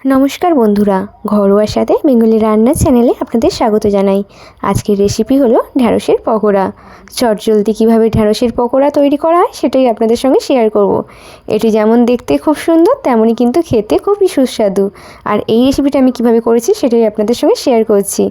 নমস্কার বন্ধুরা, ঘরোয়ার সাথে বেঙ্গলি রান্নার চ্যানেলে আপনাদের স্বাগত জানাই। আজকের রেসিপি হলো ঢ্যাঁড়সের পকোড়া। চটজলদি কীভাবে ঢ্যাঁড়সের পকোড়া তৈরি করা হয় সেটাই আপনাদের সঙ্গে শেয়ার করব। এটি যেমন দেখতে খুব সুন্দর, তেমনই কিন্তু খেতে খুবই সুস্বাদু। আর এই রেসিপিটা আমি কিভাবে করেছি সেটাই আপনাদের সঙ্গে শেয়ার করছি।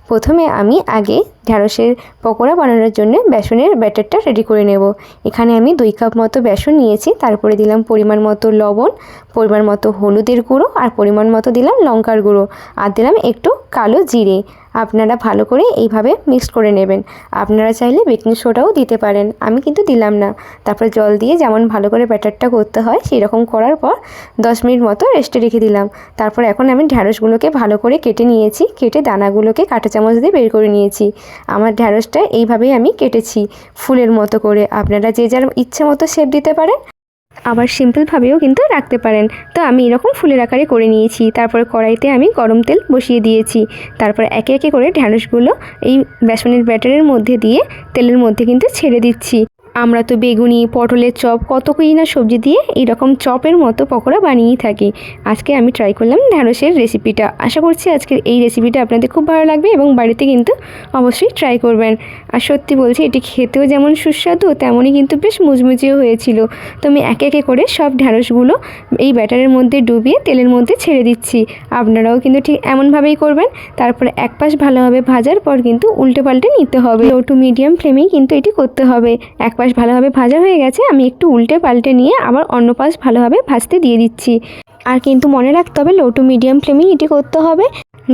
প্রথমে আমি আগে ঢ্যাঁড়সের পকোড়া বানানোর জন্য বেসনের ব্যাটারটা রেডি করে নেব। এখানে আমি 2 কাপ মতো বেসন নিয়েছি, তারপরে দিলাম পরিমাণ মতো লবণ, পরিমাণ মতো হলুদের গুঁড়ো, আর পরিমাণ মতো দিলাম লঙ্কার গুঁড়ো, আর দিলাম একটু কালো জিরে। আপনারা ভালো করে এইভাবে মিক্সড করে নেবেন। আপনারা চাইলে বেকিং সোডাও দিতে পারেন, আমি কিন্তু দিলাম না। তারপর জল দিয়ে যেমন ভালো করে ব্যাটারটা করতে হয় সেই রকম করার পর 10 মিনিট মতো রেস্টে রেখে দিলাম। তারপর এখন আমি ঢ্যাঁড়সগুলোকে ভালো করে কেটে নিয়েছি, কেটে দানাগুলোকে কাঁটা চামচ দিয়ে বের করে নিয়েছি। আমার ঢ্যাঁড়সটা এইভাবেই আমি কেটেছি, ফুলের মতো করে। আপনারা যে যার ইচ্ছে মতো শেপ দিতে পারেন, আবার সিম্পলভাবেও কিন্তু রাখতে পারেন। তো আমি এরকম ফুলের আকারে করে নিয়েছি। তারপরে কড়াইতে আমি গরম তেল বসিয়ে দিয়েছি। তারপর একে একে করে ঢ্যাঁড়সগুলো এই বেসনের ব্যাটারের মধ্যে দিয়ে তেলের মধ্যে কিন্তু ছেড়ে দিচ্ছি। আমরা তো বেগুনি, পটলের চপ, কত কী না সবজি দিয়ে এইরকম চপের মতো পকোড়া বানিয়েই থাকি। আজকে আমি ট্রাই করলাম ঢ্যাঁড়সের রেসিপিটা। আশা করছি আজকের এই রেসিপিটা আপনাদের খুব ভালো লাগবে এবং বাড়িতে কিন্তু অবশ্যই ট্রাই করবেন। আর সত্যি বলছি, এটি খেতেও যেমন সুস্বাদু, তেমনই কিন্তু বেশ মুচমুচেও হয়েছিল। তো আমি একে একে করে সব ঢ্যাঁড়সগুলো এই ব্যাটারের মধ্যে ডুবিয়ে তেলের মধ্যে ছেড়ে দিচ্ছি। আপনারাও কিন্তু ঠিক এমনভাবেই করবেন। তারপরে এক পাশ ভালোভাবে ভাজার পর কিন্তু উল্টে পাল্টে নিতে হবে। লো টু মিডিয়াম ফ্লেমেই কিন্তু এটি করতে হবে। এক পাশ ভালোভাবে ভাজা হয়ে গেছে, আমি একটু উল্টে পাল্টে নিয়ে আবার অন্য পাশ ভালোভাবে ভাজতে দিয়ে দিচ্ছি। আর কিন্তু মনে রাখতে হবে লো টু মিডিয়াম ফ্লেমেই এটি করতে হবে,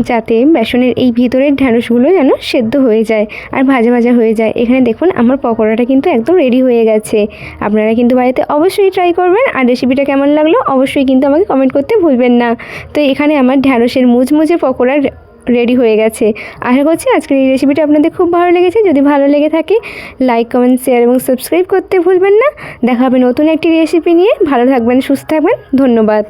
যাতে বেসনের এই ভিতরের ঢ্যাঁড়সগুলো যেন সেদ্ধ হয়ে যায় আর ভাজা ভাজা হয়ে যায়। এখানে দেখুন আমার পকোড়াটা কিন্তু একদম রেডি হয়ে গেছে। আপনারা কিন্তু বাড়িতে অবশ্যই ট্রাই করবেন। আর রেসিপিটা কেমন লাগলো অবশ্যই কিন্তু আমাকে কমেন্ট করতে ভুলবেন না। তো এখানে আমার ঢ্যাঁড়সের মুচমুচে পকোড়া রেডি হয়ে গেছে। আশা করছি আজকের এই রেসিপিটা আপনাদের খুব ভালো লেগেছে। যদি ভালো লেগে থাকে লাইক, কমেন্ট, শেয়ার এবং সাবস্ক্রাইব করতে ভুলবেন না। দেখা হবে নতুন একটি রেসিপি নিয়ে। ভালো থাকবেন, সুস্থ থাকবেন। ধন্যবাদ।